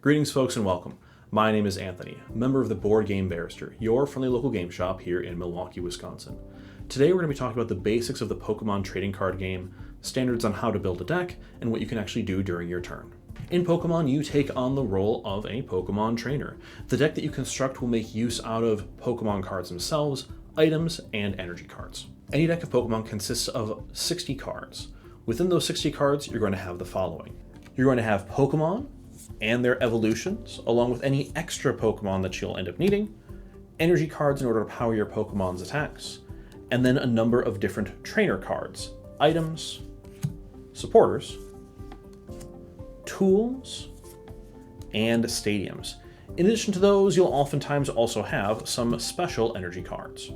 Greetings folks and welcome. My name is Anthony, member of the Board Game Barrister, your friendly local game shop here in Milwaukee, Wisconsin. Today we're going to be talking about the basics of the Pokemon trading card game, standards on how to build a deck, and what you can actually do during your turn. In Pokemon, you take on the role of a Pokemon trainer. The deck that you construct will make use out of Pokemon cards themselves, items, and energy cards. Any deck of Pokemon consists of 60 cards. Within those 60 cards, you're going to have the following. You're going to have Pokemon and their evolutions, along with any extra Pokemon that you'll end up needing, energy cards in order to power your Pokemon's attacks, and then a number of different trainer cards, items, supporters, tools, and stadiums. In addition to those, you'll oftentimes also have some special energy cards.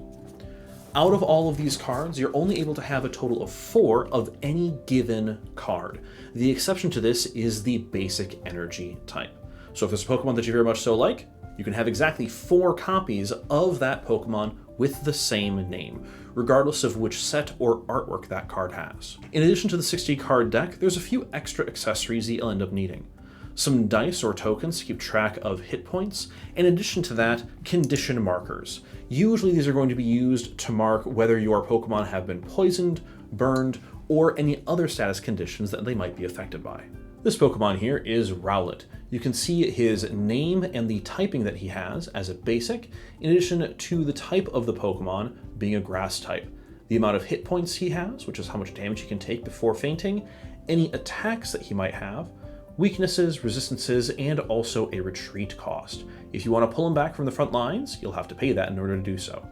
Out of all of these cards, you're only able to have a total of 4 of any given card. The exception to this is the basic energy type. So if there's a Pokemon that you very much so like, you can have exactly 4 copies of that Pokemon with the same name, regardless of which set or artwork that card has. In addition to the 60 card deck, there's a few extra accessories that you'll end up needing. Some dice or tokens to keep track of hit points. In addition to that, condition markers. Usually these are going to be used to mark whether your Pokemon have been poisoned, burned, or any other status conditions that they might be affected by. This Pokemon here is Rowlet. You can see his name and the typing that he has as a basic, in addition to the type of the Pokemon being a grass type. The amount of hit points he has, which is how much damage he can take before fainting, any attacks that he might have, weaknesses, resistances, and also a retreat cost. If you want to pull him back from the front lines, you'll have to pay that in order to do so.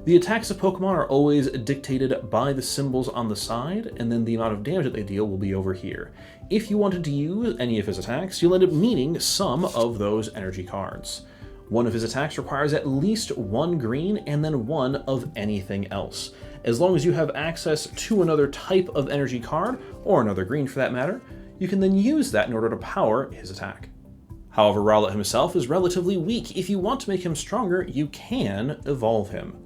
The attacks of Pokemon are always dictated by the symbols on the side, and then the amount of damage that they deal will be over here. If you wanted to use any of his attacks, you'll end up needing some of those energy cards. One of his attacks requires at least 1 green and then 1 of anything else. As long as you have access to another type of energy card, or another green for that matter, you can then use that in order to power his attack. However, Rowlet himself is relatively weak. If you want to make him stronger, you can evolve him.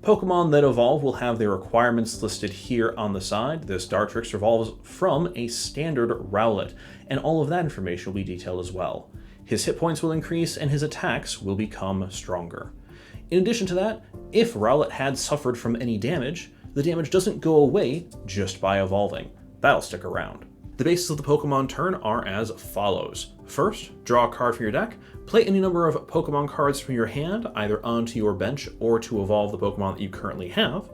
Pokemon that evolve will have their requirements listed here on the side. This Dartrix evolves from a standard Rowlet, and all of that information will be detailed as well. His hit points will increase, and his attacks will become stronger. In addition to that, if Rowlet had suffered from any damage, the damage doesn't go away just by evolving. That'll stick around. The bases of the Pokemon turn are as follows. First, draw a card from your deck, play any number of Pokemon cards from your hand, either onto your bench or to evolve the Pokemon that you currently have.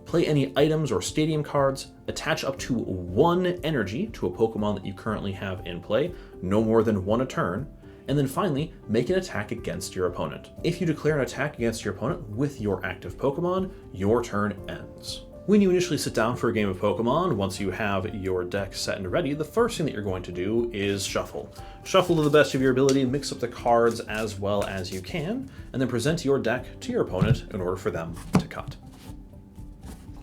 Play any items or stadium cards, attach up to 1 energy to a Pokemon that you currently have in play, no more than 1 a turn, and then finally, make an attack against your opponent. If you declare an attack against your opponent with your active Pokemon, your turn ends. When you initially sit down for a game of Pokemon, once you have your deck set and ready, the first thing that you're going to do is shuffle. Shuffle to the best of your ability, mix up the cards as well as you can, and then present your deck to your opponent in order for them to cut.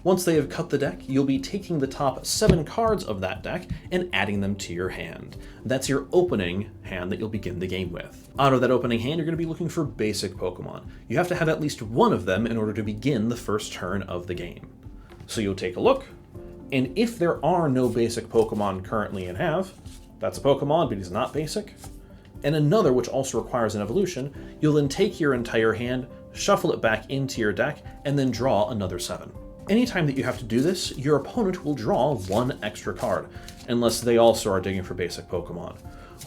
Once they have cut the deck, you'll be taking the top 7 cards of that deck and adding them to your hand. That's your opening hand that you'll begin the game with. Out of that opening hand, you're going to be looking for basic Pokemon. You have to have at least 1 of them in order to begin the first turn of the game. So you'll take a look, and if there are no basic Pokemon currently in have, that's a Pokemon, but he's not basic, and another which also requires an evolution, you'll then take your entire hand, shuffle it back into your deck, and then draw another 7. Anytime that you have to do this, your opponent will draw 1 extra card, unless they also are digging for basic Pokemon.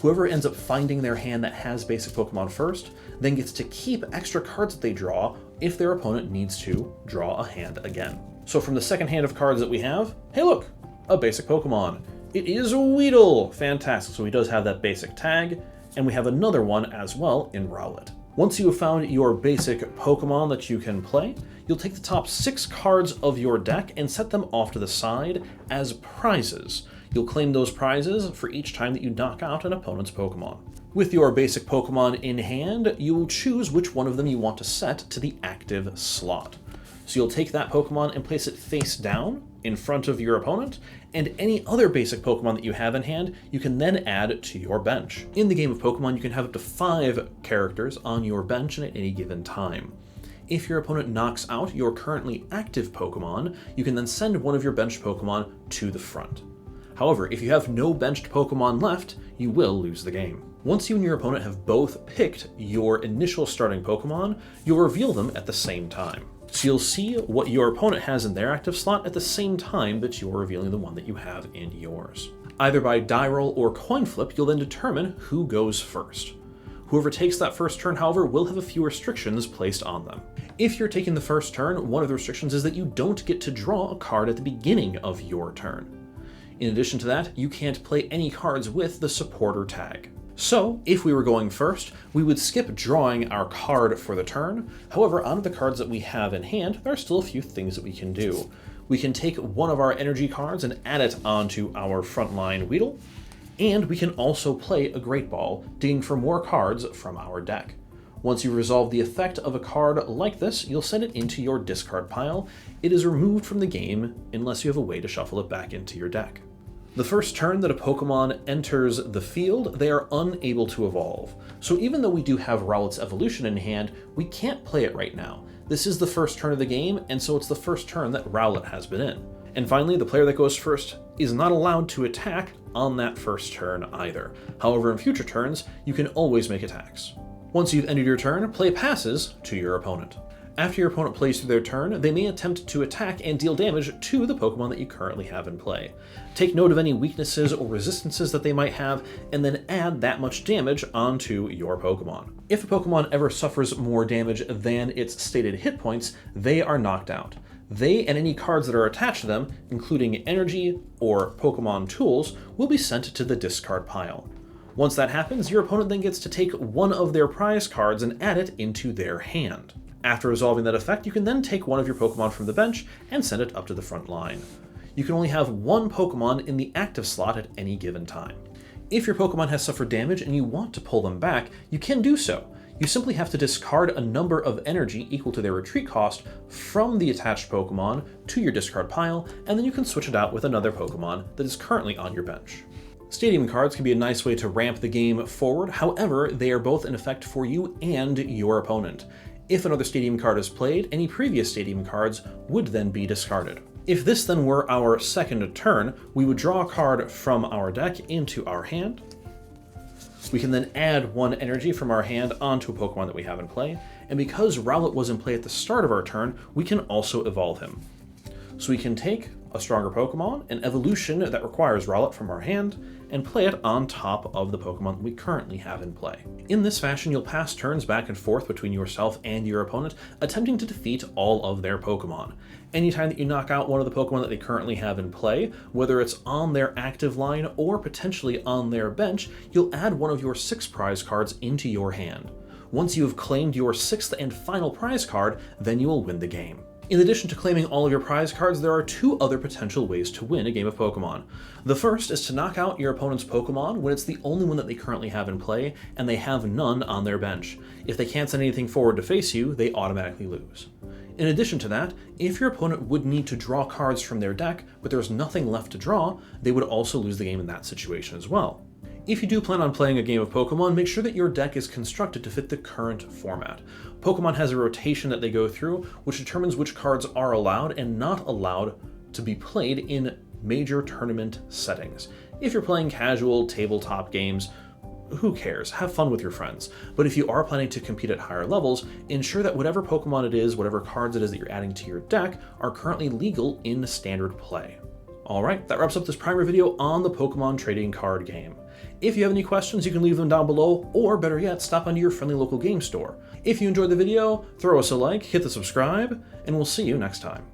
Whoever ends up finding their hand that has basic Pokemon first, then gets to keep extra cards that they draw if their opponent needs to draw a hand again. So from the second hand of cards that we have, hey look, a basic Pokemon. It is Weedle! Fantastic, so he does have that basic tag, and we have another one as well in Rowlet. Once you have found your basic Pokemon that you can play, you'll take the top 6 cards of your deck and set them off to the side as prizes. You'll claim those prizes for each time that you knock out an opponent's Pokemon. With your basic Pokemon in hand, you will choose which one of them you want to set to the active slot. So you'll take that Pokemon and place it face down in front of your opponent, and any other basic Pokemon that you have in hand, you can then add to your bench. In the game of Pokemon, you can have up to 5 characters on your bench at any given time. If your opponent knocks out your currently active Pokemon, you can then send one of your bench Pokemon to the front. However, if you have no benched Pokemon left, you will lose the game. Once you and your opponent have both picked your initial starting Pokemon, you'll reveal them at the same time. So you'll see what your opponent has in their active slot at the same time that you're revealing the one that you have in yours. Either by die roll or coin flip, you'll then determine who goes first. Whoever takes that first turn, however, will have a few restrictions placed on them. If you're taking the first turn, one of the restrictions is that you don't get to draw a card at the beginning of your turn. In addition to that, you can't play any cards with the supporter tag. So, if we were going first, we would skip drawing our card for the turn. However, out of the cards that we have in hand, there are still a few things that we can do. We can take one of our energy cards and add it onto our frontline Weedle, and we can also play a Great Ball, digging for more cards from our deck. Once you resolve the effect of a card like this, you'll send it into your discard pile. It is removed from the game unless you have a way to shuffle it back into your deck. The first turn that a Pokemon enters the field, they are unable to evolve. So even though we do have Rowlet's evolution in hand, we can't play it right now. This is the first turn of the game, and so it's the first turn that Rowlet has been in. And finally, the player that goes first is not allowed to attack on that first turn either. However, in future turns, you can always make attacks. Once you've ended your turn, play passes to your opponent. After your opponent plays through their turn, they may attempt to attack and deal damage to the Pokemon that you currently have in play. Take note of any weaknesses or resistances that they might have, and then add that much damage onto your Pokemon. If a Pokemon ever suffers more damage than its stated hit points, they are knocked out. They and any cards that are attached to them, including energy or Pokemon tools, will be sent to the discard pile. Once that happens, your opponent then gets to take one of their prize cards and add it into their hand. After resolving that effect, you can then take one of your Pokemon from the bench and send it up to the front line. You can only have one Pokemon in the active slot at any given time. If your Pokemon has suffered damage and you want to pull them back, you can do so. You simply have to discard a number of energy equal to their retreat cost from the attached Pokemon to your discard pile, and then you can switch it out with another Pokemon that is currently on your bench. Stadium cards can be a nice way to ramp the game forward, however, they are both in effect for you and your opponent. If another Stadium card is played, any previous Stadium cards would then be discarded. If this then were our second turn, we would draw a card from our deck into our hand. We can then add one energy from our hand onto a Pokemon that we have in play, and because Rowlet was in play at the start of our turn, we can also evolve him. So we can take a stronger Pokemon, an evolution that requires Rowlet from our hand, and play it on top of the Pokemon we currently have in play. In this fashion, you'll pass turns back and forth between yourself and your opponent, attempting to defeat all of their Pokemon. Anytime that you knock out one of the Pokemon that they currently have in play, whether it's on their active line or potentially on their bench, you'll add one of your 6 prize cards into your hand. Once you have claimed your 6th and final prize card, then you will win the game. In addition to claiming all of your prize cards, there are 2 other potential ways to win a game of Pokemon. The first is to knock out your opponent's Pokemon when it's the only one that they currently have in play, and they have none on their bench. If they can't send anything forward to face you, they automatically lose. In addition to that, if your opponent would need to draw cards from their deck, but there's nothing left to draw, they would also lose the game in that situation as well. If you do plan on playing a game of Pokemon, make sure that your deck is constructed to fit the current format. Pokemon has a rotation that they go through, which determines which cards are allowed and not allowed to be played in major tournament settings. If you're playing casual tabletop games, who cares? Have fun with your friends. But if you are planning to compete at higher levels, ensure that whatever Pokemon it is, whatever cards it is that you're adding to your deck, are currently legal in standard play. Alright, that wraps up this primer video on the Pokemon trading card game. If you have any questions, you can leave them down below, or better yet, stop onto your friendly local game store. If you enjoyed the video, throw us a like, hit the subscribe, and we'll see you next time.